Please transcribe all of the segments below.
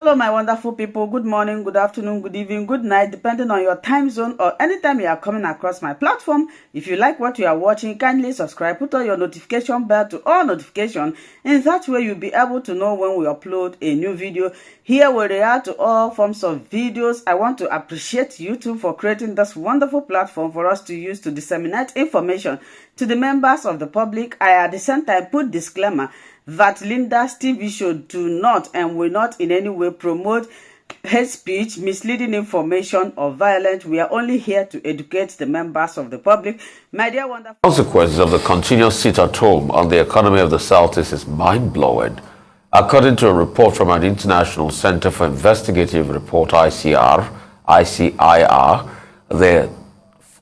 Hello, my wonderful people. Good morning, good afternoon, good evening, good night, depending on your time zone or anytime you are coming across my platform. If you like what you are watching, kindly subscribe, put on your notification bell to all notifications. In that way, you'll be able to know when we upload a new video. Here we react to all forms of videos. I want to appreciate YouTube for creating this wonderful platform for us to use to disseminate information to the members of the public. I at the same time put disclaimer that Linda's TV show do not and will not in any way promote hate speech, misleading information, or violence. We are only here to educate the members of the public. My dear wonderful Consequences of the continuous sit-at-home on the economy of the Southeast is mind-blowing. According to a report from an International Center for Investigative Report, ICIR, there are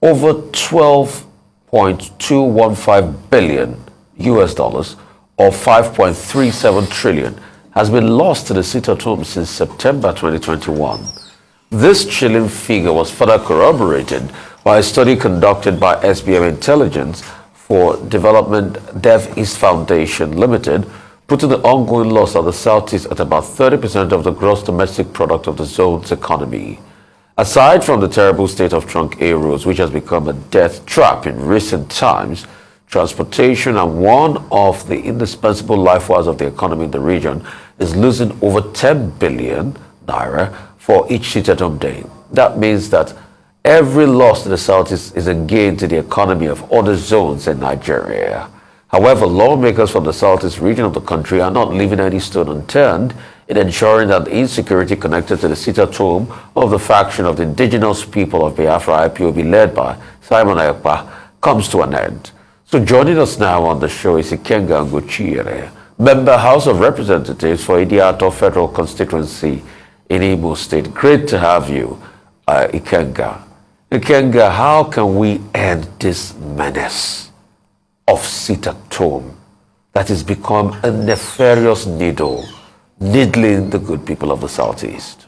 over $12.215 billion US dollars, or 5.37 trillion, has been lost to the sit-at-home since September 2021. This chilling figure was further corroborated by a study conducted by SBM Intelligence for Development Dev East Foundation Limited, putting the ongoing loss of the Southeast at about 30% of the gross domestic product of the zone's economy. Aside from the terrible state of trunk A roads, which has become a death trap in recent times, transportation and one of the indispensable lifeblood of the economy in the region is losing over 10 billion naira for each sit-at-home day. That means that every loss to the Southeast is a gain to the economy of other zones in Nigeria. However, lawmakers from the Southeast region of the country are not leaving any stone unturned in ensuring that the insecurity connected to the sit-at-home of the faction of the indigenous people of Biafra IPOB led by Simon Ekpa comes to an end. So joining us now on the show is Ikenga Ngochiere, member House of Representatives for Ught Federal Constituency in Imo State. Great to have you, Ikenga. Ikenga, how can we end this menace of sit-at-home that has become a nefarious needle, needling the good people of the Southeast?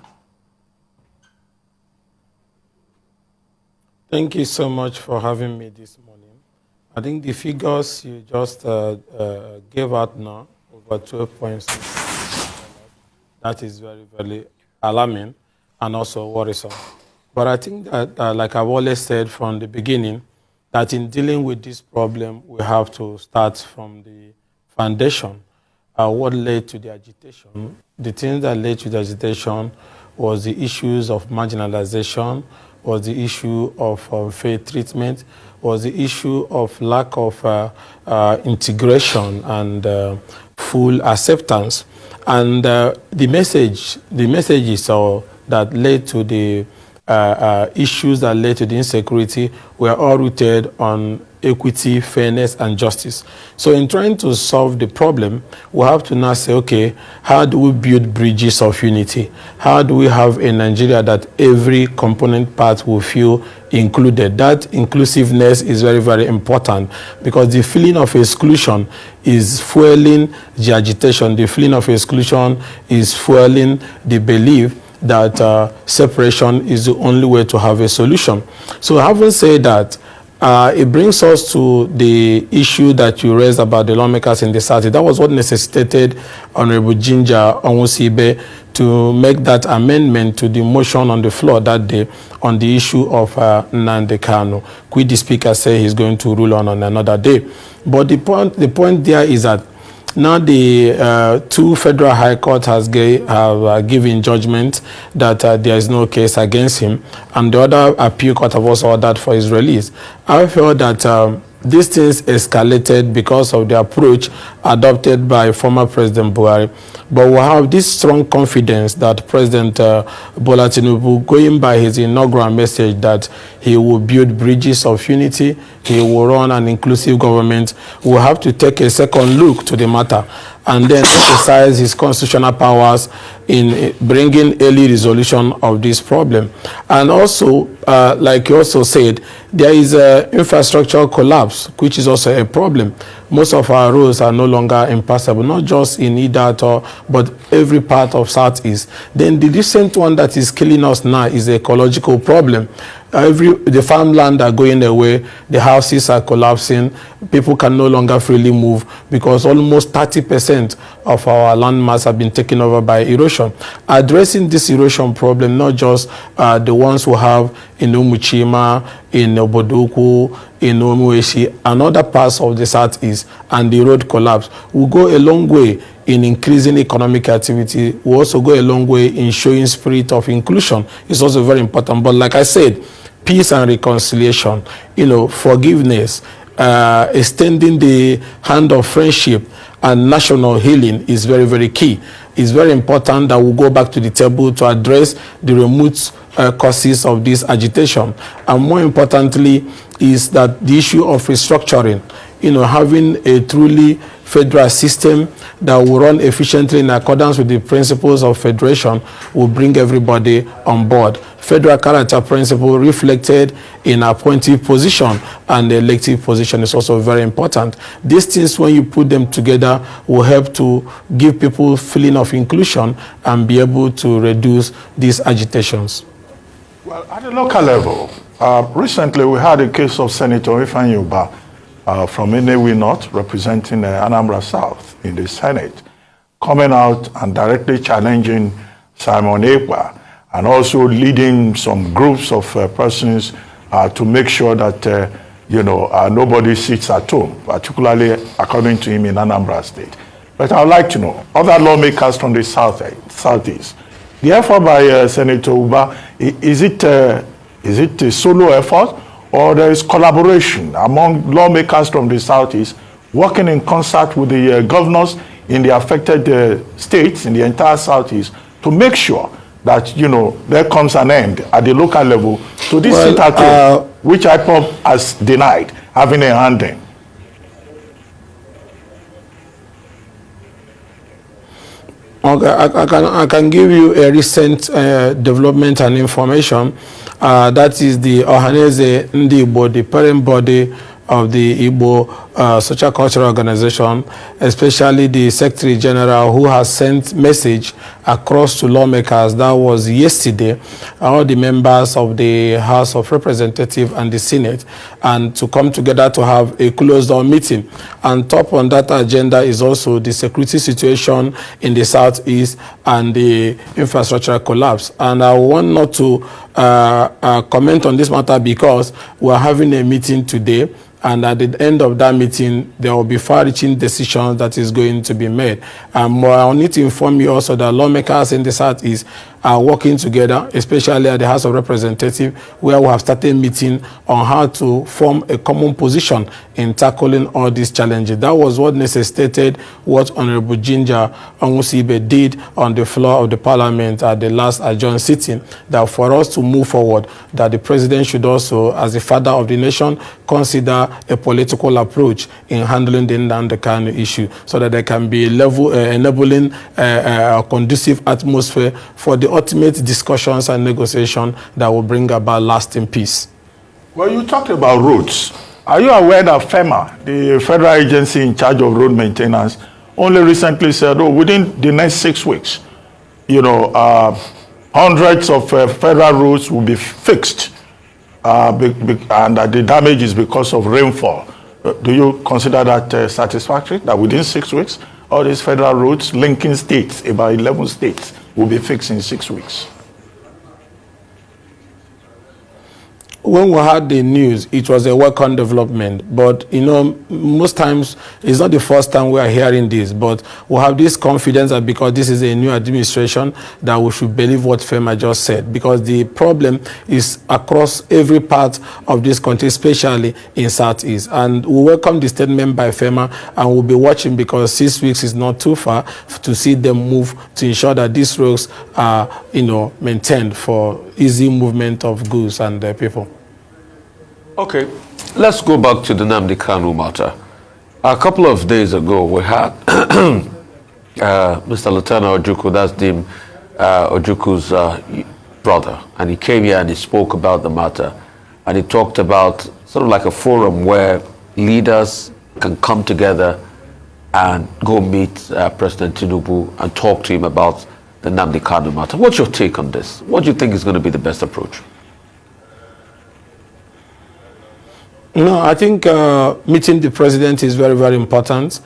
Thank you so much for having me this morning. I think the figures you just gave out now, over 12.6, that is very, very alarming and also worrisome. But I think that, like I've always said from the beginning, that in dealing with this problem, we have to start from the foundation. What led to the agitation? The things that led to the agitation was the issues of marginalization, was the issue of fair treatment, was the issue of lack of integration and full acceptance. And the messages that led to the issues that led to the insecurity were all rooted on equity, fairness, and justice. So in trying to solve the problem, we have to now say, okay, how do we build bridges of unity? How do we have a Nigeria that every component part will feel included? That inclusiveness is very, very important, because the feeling of exclusion is fueling the agitation. The feeling of exclusion is fueling the belief that separation is the only way to have a solution. So having said that, it brings us to the issue that you raised about the lawmakers in the South. That was what necessitated Honorable Ginger Onwusibe to make that amendment to the motion on the floor that day on the issue of Nnamdi Kanu, which the Speaker said he's going to rule on another day. But the point there is that now the two federal high courts have given judgment that there is no case against him, and the other appeal court have also ordered for his release. I feel that these things escalated because of the approach adopted by former President Buhari. But we have this strong confidence that President Bola Tinubu, going by his inaugural message that he will build bridges of unity, he will run an inclusive government, will have to take a second look to the matter and then exercise his constitutional powers in bringing early resolution of this problem. And also, like you also said, there is an infrastructural collapse, which is also a problem. Most of our roads are no longer impassable, not just in Ught, but every part of Southeast. Then the recent one that is killing us now is the ecological problem. The farmland are going away, the houses are collapsing, people can no longer freely move because almost 30% of our land mass have been taken over by erosion. Addressing this erosion problem, not just the ones who have in Umuchima, in Obodoku, in Omueshi, and other parts of the southeast, and the road collapse, will go a long way in increasing economic activity. Will also go a long way in showing spirit of inclusion. It's also very important. But like I said, peace and reconciliation, forgiveness, extending the hand of friendship and national healing is very, very key. It's very important that we go back to the table to address the remote causes of this agitation. And more importantly is that the issue of restructuring, having a truly federal system that will run efficiently in accordance with the principles of federation will bring everybody on board. Federal character principle reflected in appointive position and the elective position is also very important. These things, when you put them together, will help to give people feeling of inclusion and be able to reduce these agitations. Well, at the local level, recently we had a case of Senator Ifeanyi Ubah from Nnewi North, representing Anambra South in the Senate, coming out and directly challenging Simon Ekpa, and also leading some groups of persons to make sure that nobody sits at home, particularly according to him in Anambra State. But I would like to know, other lawmakers from the southeast, the effort by Senator Ubah, is it a solo effort, or there is collaboration among lawmakers from the southeast working in concert with the governors in the affected states in the entire southeast to make sure that there comes an end at the local level to this which IPOB has denied having a hand in? Okay, I can give you a recent development and information. That is the W0NDÉRS Igbo, the parent body of the Igbo Social Cultural Organization, especially the Secretary General, who has sent message across to lawmakers. That was yesterday, all the members of the House of Representatives and the Senate, and to come together to have a closed-door meeting. And top on that agenda is also the security situation in the southeast and the infrastructure collapse. And I want not to comment on this matter because we're having a meeting today, and at the end of that meeting, there will be far-reaching decisions that is going to be made. I need to inform you also that lawmakers in the Southeast are working together, especially at the House of Representatives, where we have started meeting on how to form a common position in tackling all these challenges. That was what necessitated what Honorable Ginger Onwusibe did on the floor of the Parliament at the last adjourned sitting, that for us to move forward, that the President should also, as the father of the nation, consider a political approach in handling the Nnamdi Kanu issue, so that there can be enabling a conducive atmosphere for the ultimate discussions and negotiation that will bring about lasting peace. Well, you talked about roads. Are you aware that FEMA, the federal agency in charge of road maintenance, only recently said, within the next 6 weeks, hundreds of federal roads will be fixed, and that the damage is because of rainfall. Do you consider that satisfactory, that within 6 weeks, all these federal roads linking states, about 11 states, will be fixed in 6 weeks? When we had the news, it was a welcome development. But, most times, it's not the first time we are hearing this. But we have this confidence that because this is a new administration, that we should believe what FEMA just said. Because the problem is across every part of this country, especially in Southeast. And we welcome the statement by FEMA, and we'll be watching, because 6 weeks is not too far to see them move to ensure that these roads are, maintained for easy movement of goods and people. Okay, let's go back to the Nnamdi Kanu matter. A couple of days ago, we had Mr. Lieutenant Ojukwu, that's Dim Ojukwu's brother, and he came here and he spoke about the matter, and he talked about sort of like a forum where leaders can come together and go meet President Tinubu and talk to him about the Nnamdi Kanu matter. What's your take on this? What do you think is going to be the best approach? No, I think meeting the president is very, very important.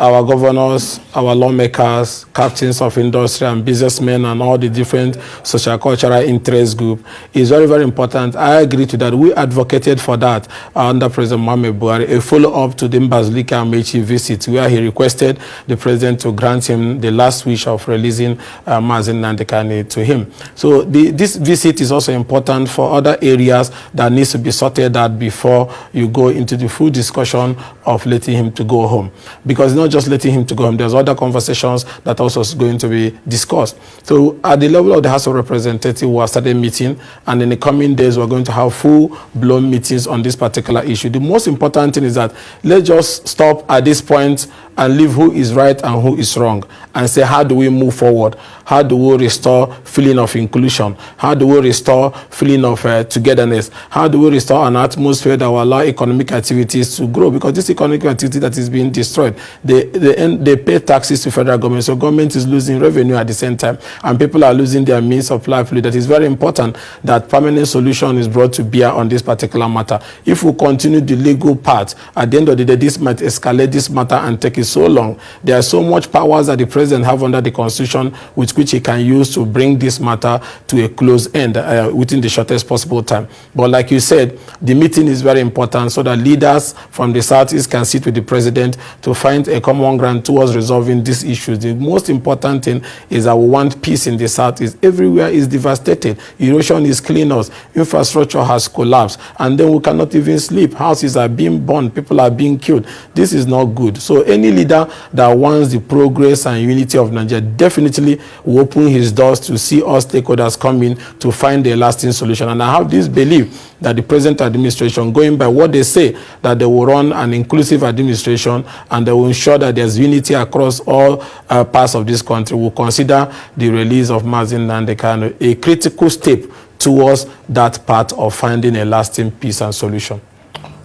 Our governors, our lawmakers, captains of industry and businessmen and all the different social cultural interest group is very, very important. I agree to that. We advocated for that under President Mohamed Buhari, a follow-up to the Mbazulika Amechi visit where he requested the president to grant him the last wish of releasing Nnamdi Kanu to him. So this visit is also important for other areas that needs to be sorted out before you go into the full discussion of letting him to go home. Because not just letting him to go home, there's other conversations that also is going to be discussed. So at the level of the House of Representatives, we have started meeting, and in the coming days, we're going to have full-blown meetings on this particular issue. The most important thing is that let's just stop at this point and leave who is right and who is wrong, and say, how do we move forward? How do we restore feeling of inclusion? How do we restore feeling of togetherness? How do we restore an atmosphere that will allow economic activities to grow? Because this economic activity that is being destroyed, they pay taxes to federal government, so government is losing revenue at the same time, and people are losing their means of livelihood. That is very important that permanent solution is brought to bear on this particular matter. If we continue the legal path, at the end of the day, this might escalate this matter and take it so long. There are so much powers that the president have under the constitution with which he can use to bring this matter to a close end within the shortest possible time. But like you said, the meeting is very important so that leaders from the Southeast can sit with the president to find a common ground towards resolving these issues. The most important thing is that we want peace in the Southeast. Everywhere is devastated. Erosion is killing us. Infrastructure has collapsed. And then we cannot even sleep. Houses are being burned. People are being killed. This is not good. So any leader that wants the progress and unity of Nigeria definitely will open his doors to see all stakeholders come in to find a lasting solution. And I have this belief that the present administration, going by what they say, that they will run an inclusive administration and they will ensure that there's unity across all parts of this country, will consider the release of Nnamdi Kanu a critical step towards that part of finding a lasting peace and solution.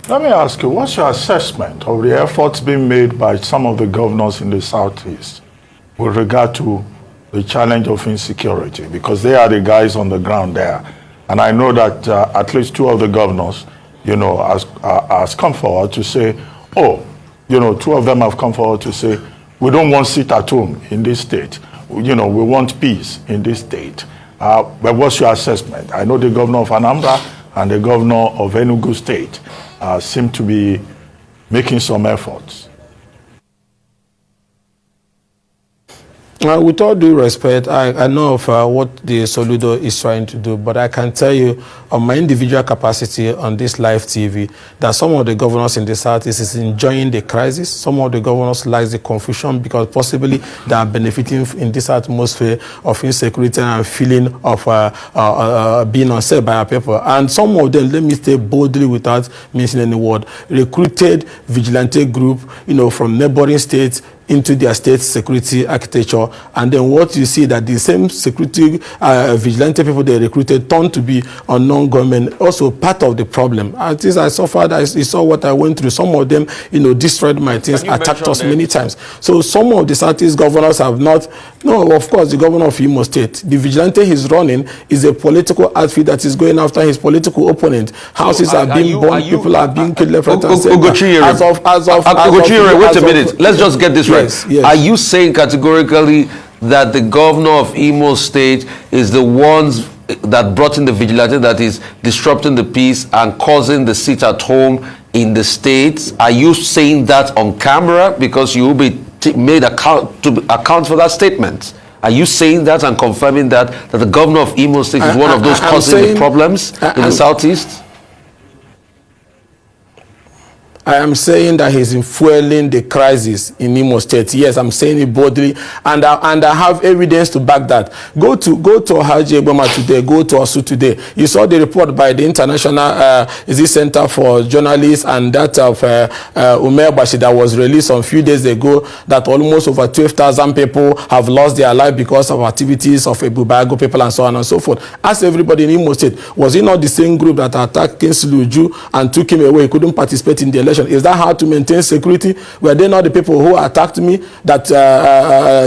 Let me ask you, what's your assessment of the efforts being made by some of the governors in the Southeast with regard to the challenge of insecurity? Because they are the guys on the ground there. And I know that at least two of the governors, has come forward to say, two of them have come forward to say, we don't want sit at home in this state. We want peace in this state. But what's your assessment? I know the governor of Anambra and the governor of Enugu State seem to be making some efforts. With all due respect, I know of what the Soludo is trying to do, but I can tell you on my individual capacity on this live TV that some of the governors in the Southeast is enjoying the crisis. Some of the governors like the confusion because possibly they are benefiting in this atmosphere of insecurity and feeling of being unsafe by our people. And some of them, let me say boldly without mentioning any word, recruited vigilante group, from neighboring states into their state security architecture, and then what you see that the same security vigilante people they recruited turned to be unknown government, also part of the problem. At least I suffered, I saw what I went through. Some of them, destroyed my things, attacked us many times. So some of the Southeast governors have not, no, of course, the governor of Imo State, the vigilante he's running is a political outfit that is going after his political opponent. Houses are being burned, people are being killed left, right, and center. Wait a minute, let's just get this right. Yes, yes. Are you saying categorically that the governor of Imo State is the ones that brought in the vigilante that is disrupting the peace and causing the sit at home in the states? Are you saying that on camera because you will be made account for that statement? Are you saying that and confirming that the governor of Imo State is one of those causing the problems in the Southeast? I am saying that he's fueling the crisis in Imo State. Yes, I'm saying it boldly, and I have evidence to back that. Go to Haji Eboma today. Go to Osu today. You saw the report by the International Center for Journalists and that of Umer Bashi that was released a few days ago. That almost over 12,000 people have lost their life because of activities of Ebubago people and so on and so forth. Ask everybody in Imo State, was it not the same group that attacked King Luju and took him away? He couldn't participate in the election question. Is that how to maintain security? Were they not the people who attacked me? That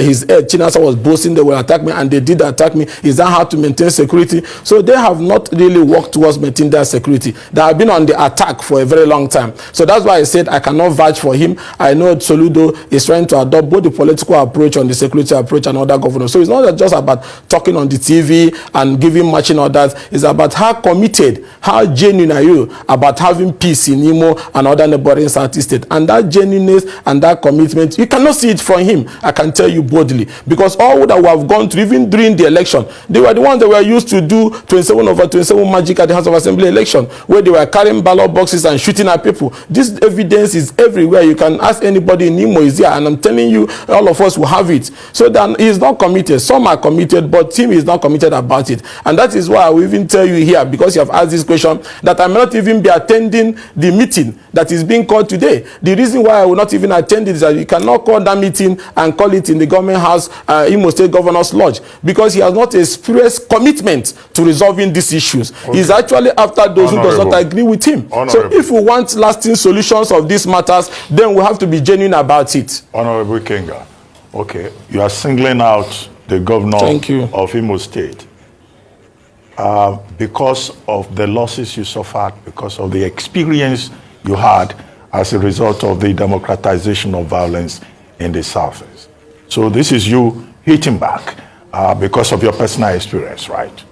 his head, Chinasa, was boasting they will attack me, and they did attack me. Is that how to maintain security? So they have not really worked towards maintaining their security. They have been on the attack for a very long time. So that's why I said I cannot vouch for him. I know Soludo is trying to adopt both the political approach and the security approach and other governors. So it's not just about talking on the TV and giving matching orders. It's about how committed, how genuine are you about having peace in Imo and other neighboring Southeast states. And that genuineness and that commitment, you cannot see it from him, I can tell you boldly. Because all that we have gone through, even during the election, they were the ones that were used to do 27/27 magic at the House of Assembly election, where they were carrying ballot boxes and shooting at people. This evidence is everywhere. You can ask anybody in Imo is here, and I'm telling you, all of us will have it. So then he's not committed. Some are committed, but Tim is not committed about it. And that is why I will even tell you here, because you have asked this question, that I may not even be attending the meeting that is being called today. The reason why I will not even attend it is that you cannot call that meeting and call it in the government house, Imo State Governor's Lodge, because he has not expressed commitment to resolving these issues. Okay. He's actually after those who does not agree with him. So if we want lasting solutions of these matters, then we have to be genuine about it. Honorable Kenga, okay, you are singling out the governor of Imo State because of the losses you suffered, because of the experience you had as a result of the democratization of violence in the Southeast. So this is you hitting back because of your personal experience, right?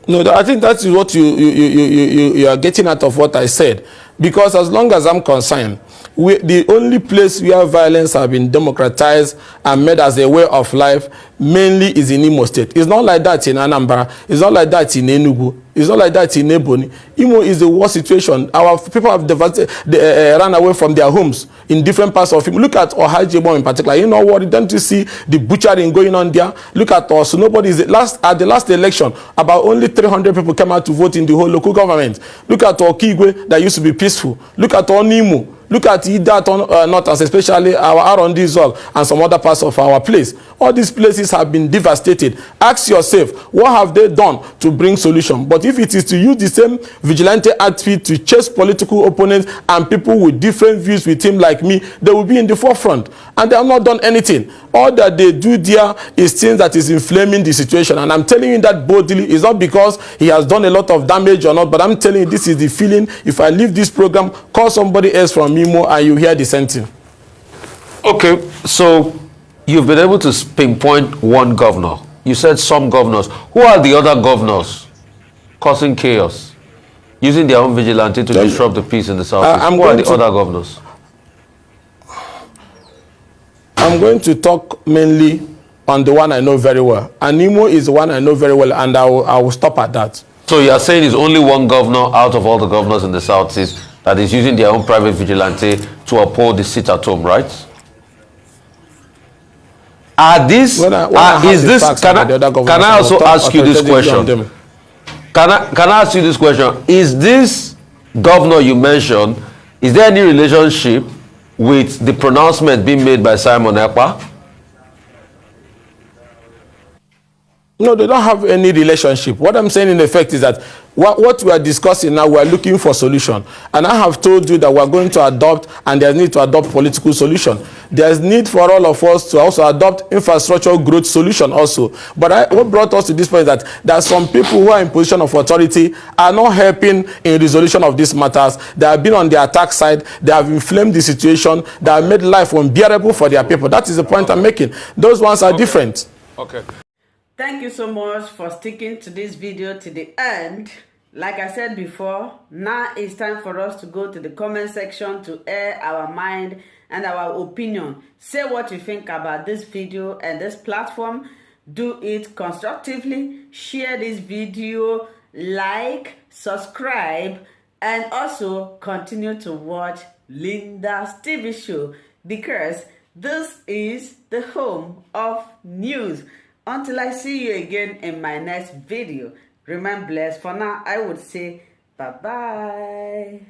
No, I think that is what you are getting out of what I said. Because as long as I'm concerned, the only place where violence has been democratized and made as a way of life mainly is in Imo State. It's not like that in Anambra. It's not like that in Enugu. It's not like that in Ebonyi. Imo is the worst situation. Our people have run away from their homes in different parts of Imo. Look at Ohajimo in particular. You know what? Don't you see the butchering going on there? Look at us. Nobody is at the last election. About only 300 people came out to vote in the whole local government. Look at Okigwe that used to be peaceful. Look at Onimo. Look at Ught, North, especially our R&D zone and some other parts of our place. All these places have been devastated. Ask yourself, what have they done to bring solution? But if it is to use the same vigilante outfit to chase political opponents and people with different views with him like me, they will be in the forefront. And they have not done anything. All that they do there is things that is inflaming the situation. And I'm telling you that boldly. It's not because he has done a lot of damage or not, but I'm telling you this is the feeling. If I leave this program, call somebody else from Imo and you hear the same thing. Okay, so you've been able to pinpoint one governor. You said some governors. Who are the other governors causing chaos, using their own vigilante to disrupt the peace in the Southeast? Who are the other governors? I'm going to talk mainly on the one I know very well. And Imo is the one I know very well, and I will stop at that. So you are saying it's only one governor out of all the governors in the Southeast that is using their own private vigilante to uphold the sit-at-home, right? Can I also ask you this question? Can I ask you this question? Is this governor you mentioned, is there any relationship with the pronouncement being made by Simon Ekpa? No, they don't have any relationship. What I'm saying in effect is that what we are discussing now, we are looking for solution. And I have told you that we are going to adopt, and there's need to adopt political solution. There's need for all of us to also adopt infrastructural growth solution also. But what brought us to this point is that there are some people who are in position of authority are not helping in resolution of these matters. They have been on the attack side. They have inflamed the situation. They have made life unbearable for their people. That is the point I'm making. Those ones are different. Okay. Thank you so much for sticking to this video to the end. Like I said before, now it's time for us to go to the comment section to air our mind and our opinion. Say what you think about this video and this platform. Do it constructively. Share this video, like, subscribe, and also continue to watch Linda's TV show, because this is the home of news. Until I see you again in my next video, remain blessed. For now, I would say bye-bye.